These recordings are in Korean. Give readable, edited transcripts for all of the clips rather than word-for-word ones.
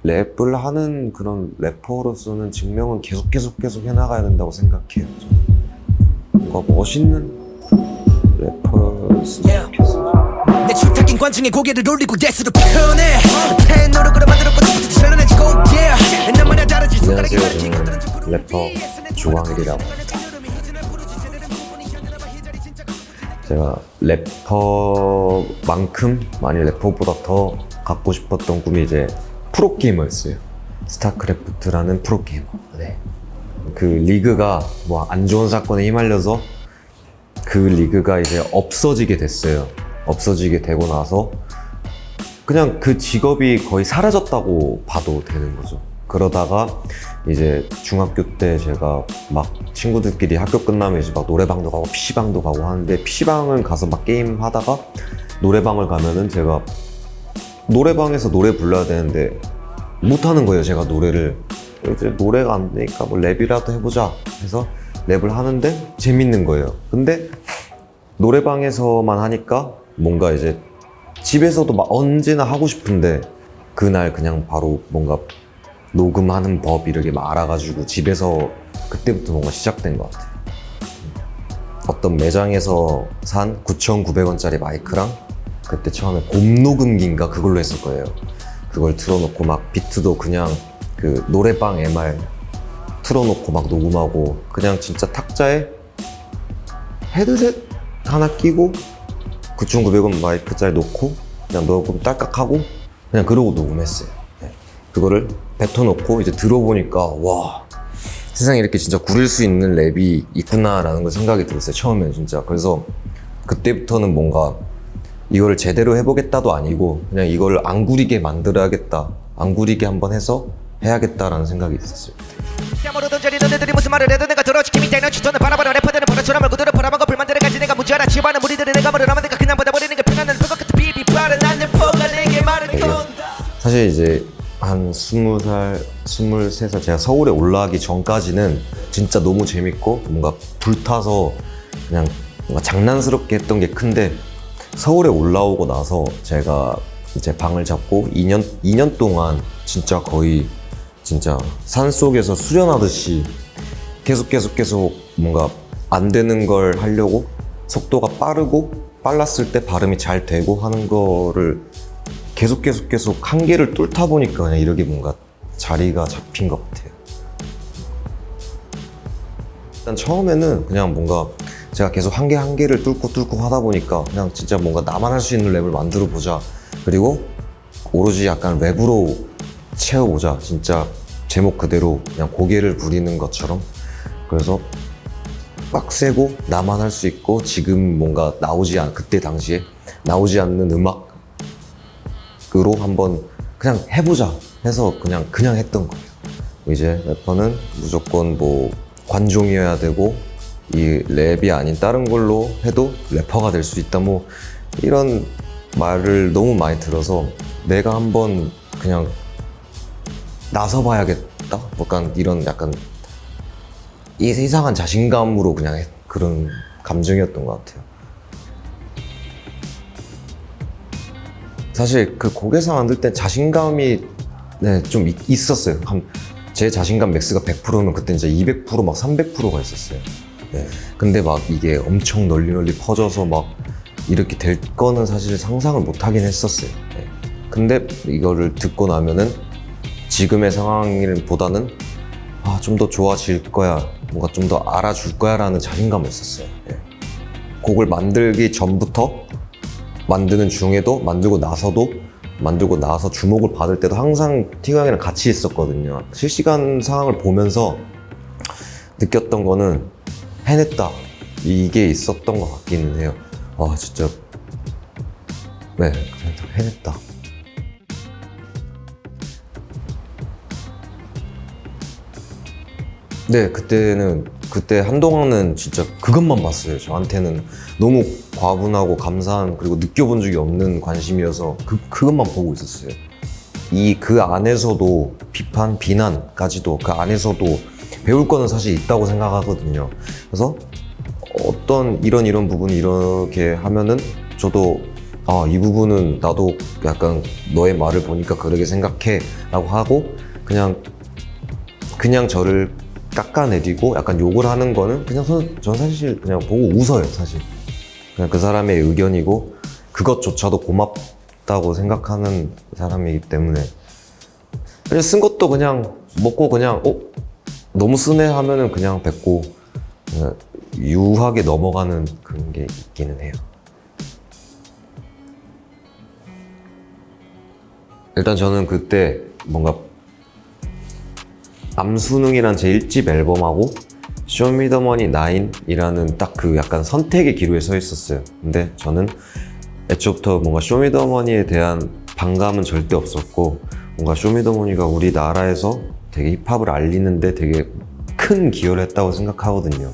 랩을 하는 그런 래퍼로서는 증명은 계속 해나가야 된다고 생각해요. 뭔가 멋있는 래퍼였으면 좋겠어요. 내 출탁인 관중의 고개를 올리고 예스로 표현해 팬 노력으로 만들었고 부터 잘라내지고 yeah 나만의 다르지 손가락이 안녕하세요. 저는 래퍼 주광일이라고 합니다. 제가 래퍼만큼 많이 래퍼보다 더 갖고 싶었던 꿈이 이제 프로게이머였어요. 스타크래프트라는 프로게이머. 네. 그 리그가 뭐 안 좋은 사건에 휘말려서 그 리그가 이제 없어지게 됐어요. 없어지게 되고 나서 그냥 그 직업이 거의 사라졌다고 봐도 되는 거죠. 그러다가 이제 중학교 때 제가 막 친구들끼리 학교 끝나면 이제 막 노래방도 가고 PC방도 가고 하는데 PC방은 가서 막 게임 하다가 노래방을 가면은 제가 노래방에서 노래 불러야 되는데 못하는 거예요. 제가 노래를. 이제 노래가 안 되니까 뭐 랩이라도 해보자 해서 랩을 하는데 재밌는 거예요. 근데 노래방에서만 하니까 뭔가 이제 집에서도 막 언제나 하고 싶은데 그날 그냥 바로 뭔가 녹음하는 법 이렇게 막 알아가지고 집에서 그때부터 뭔가 시작된 것 같아요. 어떤 매장에서 산 9,900원짜리 마이크랑 그때 처음에 곰녹음기인가 그걸로 했을 거예요. 그걸 틀어놓고 막 비트도 그냥 그 노래방 MR 틀어놓고 막 녹음하고 그냥 진짜 탁자에 헤드셋 하나 끼고 9,900원 마이크짜리 놓고 그냥 녹음 딸깍하고 그냥 그러고 녹음했어요. 네. 그거를 뱉어놓고 이제 들어보니까 와 세상에 이렇게 진짜 구릴 수 있는 랩이 있구나라는 걸 생각이 들었어요. 처음엔 진짜. 그래서 그때부터는 뭔가 이거를 제대로 해보겠다도 아니고 그냥 이걸 안 구리게 만들어야겠다. 안 구리게 한번 해서 해야겠다라는 생각이 있었어요. 모르던 자리 너네들이 무슨 말을 해도 내가 들어주기 밑에는 추천을 바라보는 래퍼들은 버릇처럼 얼굴을 바라보고 불만들을 가지 내가 문제라 치유하는 무리들이 내가 뭐를 하면 내가 그냥 받아버리는 게 편한 것 같은 비비파를 나는 포가 내게 말을 건다. 사실 이제 한 20살, 23살 제가 서울에 올라가기 전까지는 진짜 너무 재밌고 뭔가 불타서 그냥 뭔가 장난스럽게 했던 게 큰데 서울에 올라오고 나서 제가 이제 방을 잡고 2년 동안 진짜 거의 진짜 산속에서 수련하듯이 계속 뭔가 안 되는 걸 하려고 속도가 빠르고 빨랐을 때 발음이 잘 되고 하는 거를 계속 한계를 뚫다 보니까 그냥 이렇게 뭔가 자리가 잡힌 것 같아요. 일단 처음에는 그냥 뭔가 제가 계속 한계를 뚫고 하다 보니까 그냥 진짜 뭔가 나만 할 수 있는 랩을 만들어 보자. 그리고 오로지 약간 랩으로 채워보자. 진짜 제목 그대로 그냥 고개를 부리는 것처럼. 그래서 빡세고 나만 할 수 있고 지금 뭔가 그때 당시에 나오지 않는 음악으로 한번 그냥 해보자 해서 그냥 했던 거예요. 이제 래퍼는 무조건 뭐 관종이어야 되고 이 랩이 아닌 다른 걸로 해도 래퍼가 될 수 있다 뭐 이런 말을 너무 많이 들어서 내가 한번 그냥 나서봐야겠다 약간 이상한 자신감으로 그냥 그런 감정이었던 것 같아요. 사실 그 곡에서 만들 때 자신감이 좀 있었어요. 제 자신감 맥스가 100%면 그때 진짜 200% 막 300%가 있었어요. 네. 근데 막 이게 엄청 널리 퍼져서 막 이렇게 될 거는 사실 상상을 못 하긴 했었어요. 네. 근데 이거를 듣고 나면은 지금의 상황보다는 좀 더 좋아질 거야, 뭔가 좀 더 알아줄 거야 라는 자신감이 있었어요. 네. 곡을 만들기 전부터 만드는 중에도 만들고 나서 주목을 받을 때도 항상 티광이랑 같이 있었거든요. 실시간 상황을 보면서 느꼈던 거는 해냈다 이게 있었던 것 같기는 해요. 진짜 네 해냈다. 네 그때 한동안은 진짜 그것만 봤어요. 저한테는 너무 과분하고 감사한 그리고 느껴본 적이 없는 관심이어서 그것만 보고 있었어요. 그 안에서도 비난까지도 그 안에서도 배울 거는 사실 있다고 생각하거든요. 그래서 어떤 이런 부분이 이렇게 하면은 저도 이 부분은 나도 약간 너의 말을 보니까 그러게 생각해 라고 하고 그냥 저를 깎아내리고 약간 욕을 하는 거는 그냥 전 사실 그냥 보고 웃어요. 사실 그냥 그 사람의 의견이고 그것조차도 고맙다고 생각하는 사람이기 때문에 그냥 쓴 것도 그냥 먹고 그냥 너무 쓰네 하면은 그냥 뱉고 그냥 유하게 넘어가는 그런 게 있기는 해요. 일단 저는 그때 뭔가 암수능이란 제 1집 앨범하고 쇼미더머니 9이라는 딱 그 약간 선택의 기로에 서 있었어요. 근데 저는 애초부터 뭔가 쇼미더머니에 대한 반감은 절대 없었고 뭔가 쇼미더머니가 우리나라에서 되게 힙합을 알리는데 되게 큰 기여를 했다고 생각하거든요.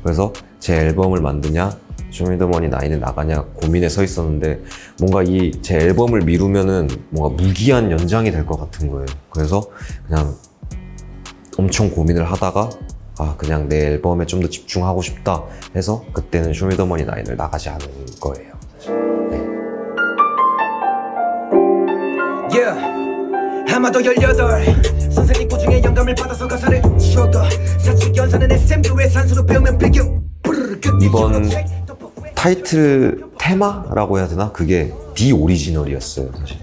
그래서 제 앨범을 만드냐 쇼미더머니 9에 나가냐 고민에 서 있었는데 뭔가 이 제 앨범을 미루면은 뭔가 무기한 연장이 될 것 같은 거예요. 그래서 그냥 엄청 고민을 하다가 그냥 내 앨범에 좀 더 집중하고 싶다 해서 그때는 쇼미더머니 9을 나가지 않은 거예요. 네. 아마도 18 선생님 고중에 영감을 받아서 가사를 적어 사측 연산은 SMU의 산수로 배우면 배경 이번 타이틀 테마라고 해야 되나? 그게 비오리지널이었어요. 사실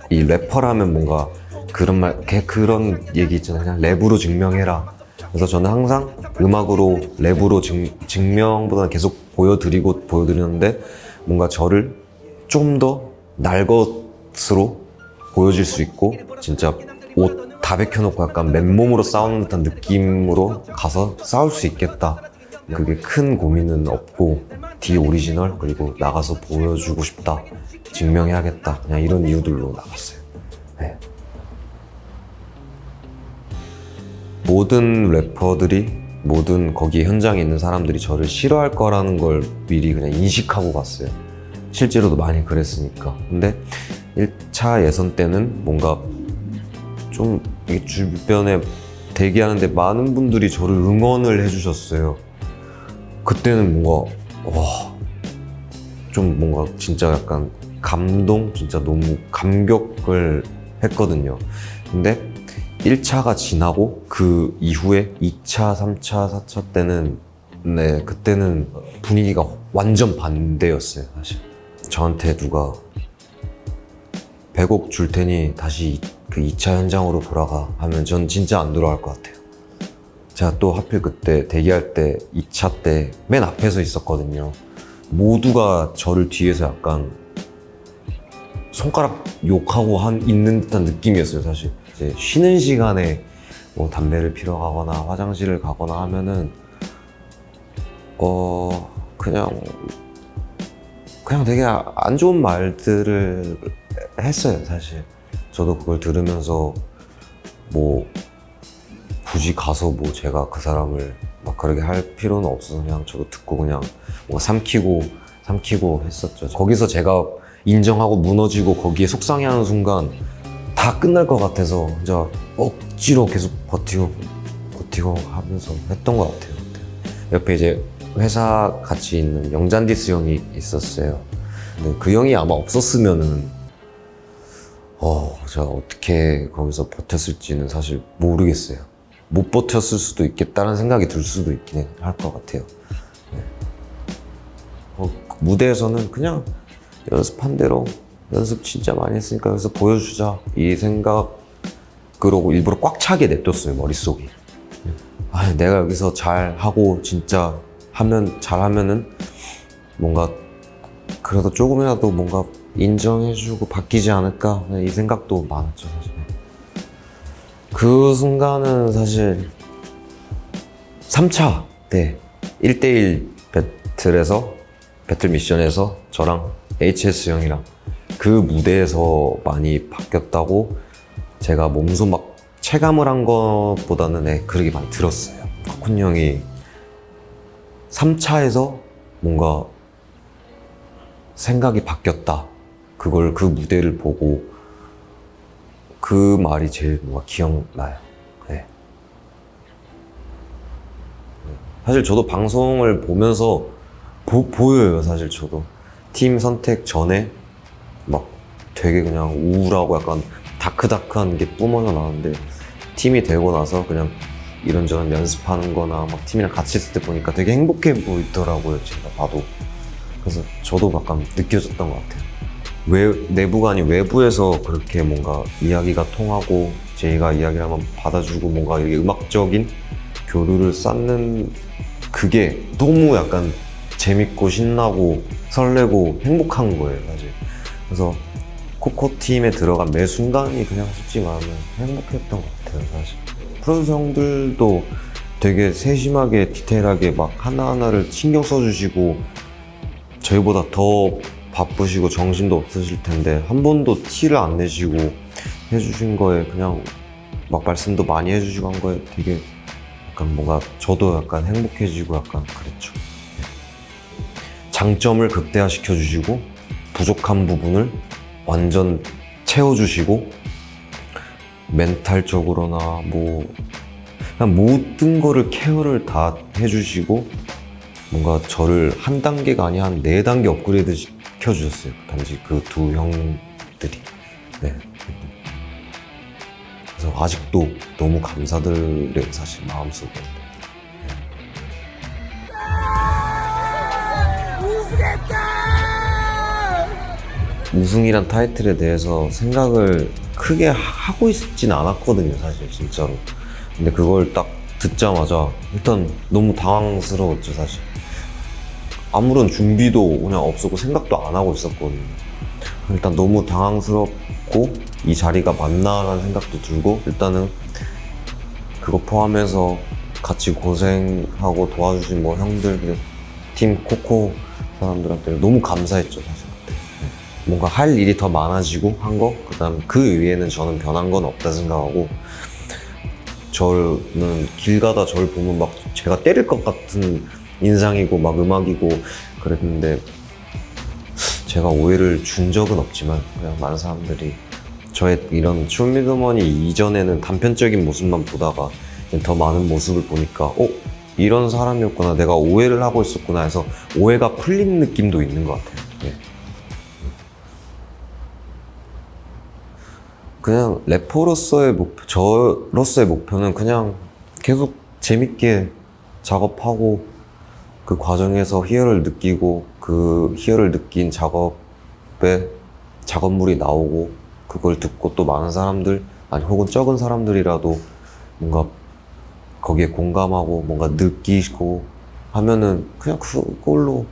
이 래퍼라면 뭔가 그런 얘기 있잖아요. 그냥 랩으로 증명해라. 그래서 저는 항상 음악으로 랩으로 증명보다는 계속 보여드리는데 뭔가 저를 좀 더 날 것으로 보여질 수 있고 진짜 옷 다 벗겨놓고 약간 맨몸으로 싸우는 듯한 느낌으로 가서 싸울 수 있겠다. 그게 큰 고민은 없고 디오리지널 그리고 나가서 보여주고 싶다. 증명해야겠다. 그냥 이런 이유들로 나갔어요. 네. 모든 래퍼들이 모든 거기 현장에 있는 사람들이 저를 싫어할 거라는 걸 미리 그냥 인식하고 갔어요. 실제로도 많이 그랬으니까. 근데 1차 예선 때는 뭔가 좀 이게 주변에 대기하는데 많은 분들이 저를 응원을 해주셨어요. 그때는 뭔가 좀 뭔가 진짜 약간 감동? 진짜 너무 감격을 했거든요. 근데 1차가 지나고 그 이후에 2차, 3차, 4차 때는 그때는 분위기가 완전 반대였어요. 사실 저한테 누가 100억 줄 테니 다시 그 2차 현장으로 돌아가 하면 전 진짜 안 돌아갈 것 같아요. 제가 또 하필 그때 대기할 때 2차 때 맨 앞에서 있었거든요. 모두가 저를 뒤에서 약간 손가락 욕하고 있는 듯한 느낌이었어요. 사실 이제 쉬는 시간에 뭐 담배를 피러 가거나 화장실을 가거나 하면은 그냥 되게 안 좋은 말들을 했어요. 사실 저도 그걸 들으면서 뭐 굳이 가서 뭐 제가 그 사람을 막 그렇게 할 필요는 없어서 그냥 저도 듣고 그냥 뭔가 삼키고 했었죠. 거기서 제가 인정하고 무너지고 거기에 속상해하는 순간 다 끝날 것 같아서 진짜 억지로 계속 버티고 하면서 했던 것 같아요. 옆에 이제 회사 같이 있는 영잔디스 형이 있었어요. 근데 그 형이 아마 없었으면은 제가 어떻게 거기서 버텼을지는 사실 모르겠어요. 못 버텼을 수도 있겠다는 생각이 들 수도 있긴 할 것 같아요. 네. 무대에서는 그냥 연습한 대로 연습 진짜 많이 했으니까 여기서 보여주자 이 생각으로 일부러 꽉 차게 냅뒀어요. 머릿속이. 내가 여기서 잘하고 진짜 잘하면은 뭔가 그래도 조금이라도 뭔가 인정해주고 바뀌지 않을까 이 생각도 많았죠. 사실 그 순간은 사실 3차 때 1대1 배틀 미션에서 저랑 HS 형이랑 그 무대에서 많이 바뀌었다고 제가 몸소 막 체감을 한 것보다는 그러게 많이 들었어요. 코쿤 형이 3차에서 뭔가 생각이 바뀌었다. 그걸 그 무대를 보고 그 말이 제일 뭔가 기억나요. 네. 사실 저도 방송을 보면서 보여요. 사실 저도 팀 선택 전에 되게 그냥 우울하고 약간 다크다크한 게 뿜어져 나는데 팀이 되고 나서 그냥 이런저런 연습하는 거나 막 팀이랑 같이 있을 때 보니까 되게 행복해 보이더라고요, 제가 봐도. 그래서 저도 약간 느껴졌던 것 같아요. 내부가 아닌 외부에서 그렇게 뭔가 이야기가 통하고 제이가 이야기를 한번 받아주고 뭔가 이렇게 음악적인 교류를 쌓는 그게 너무 약간 재밌고 신나고 설레고 행복한 거예요, 사실. 그래서 코코팀에 들어간 매 순간이 그냥 솔직히 말하면 행복했던 것 같아요, 사실. 프로듀서 형들도 되게 세심하게 디테일하게 막 하나하나를 신경 써주시고 저희보다 더 바쁘시고 정신도 없으실 텐데 한 번도 티를 안 내시고 해주신 거에 그냥 막 말씀도 많이 해주시고 한 거에 되게 약간 뭔가 저도 약간 행복해지고 약간 그랬죠. 장점을 극대화시켜 주시고 부족한 부분을 완전 채워주시고 멘탈적으로나 뭐 그냥 모든 거를 케어를 다 해주시고 뭔가 저를 한 단계가 아니라 한 4단계 업그레이드 시켜주셨어요. 단지 그 두 형들이. 네. 그래서 아직도 너무 감사드려요, 사실 마음속에. 우승이란 타이틀에 대해서 생각을 크게 하고 있진 않았거든요, 사실 진짜로. 근데 그걸 딱 듣자마자 일단 너무 당황스러웠죠, 사실. 아무런 준비도 그냥 없었고 생각도 안 하고 있었거든요. 일단 너무 당황스럽고 이 자리가 맞나라는 생각도 들고 일단은 그거 포함해서 같이 고생하고 도와주신 뭐 형들, 팀 코코 사람들한테 너무 감사했죠, 사실. 뭔가 할 일이 더 많아지고 한 거, 그 다음 그 위에는 저는 변한 건 없다 생각하고 저는 길 가다 저를 보면 막 제가 때릴 것 같은 인상이고 막 음악이고 그랬는데 제가 오해를 준 적은 없지만 그냥 많은 사람들이 저의 이런 쇼미더머니 이전에는 단편적인 모습만 보다가 더 많은 모습을 보니까 이런 사람이었구나, 내가 오해를 하고 있었구나 해서 오해가 풀린 느낌도 있는 것 같아요. 네. 그냥 래퍼로서의 목표, 저로서의 목표는 그냥 계속 재밌게 작업하고 그 과정에서 희열을 느끼고 그 희열을 느낀 작업에 작업물이 나오고 그걸 듣고 또 많은 사람들 아니 혹은 적은 사람들이라도 뭔가 거기에 공감하고 뭔가 느끼고 하면은 그냥 그걸로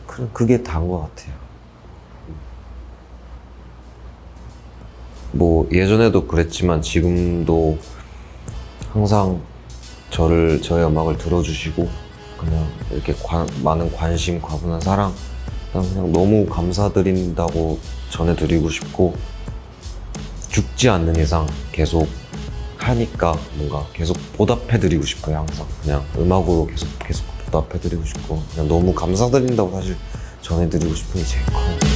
그냥 그게 다인 것 같아요. 뭐 예전에도 그랬지만 지금도 항상 저의 음악을 들어주시고 그냥 이렇게 많은 관심, 과분한 사랑 그냥 너무 감사드린다고 전해드리고 싶고 죽지 않는 이상 계속 하니까 뭔가 계속 보답해드리고 싶어요. 항상 그냥 음악으로 계속 보답해드리고 싶고 그냥 너무 감사드린다고 사실 전해드리고 싶은 게 제일 커요.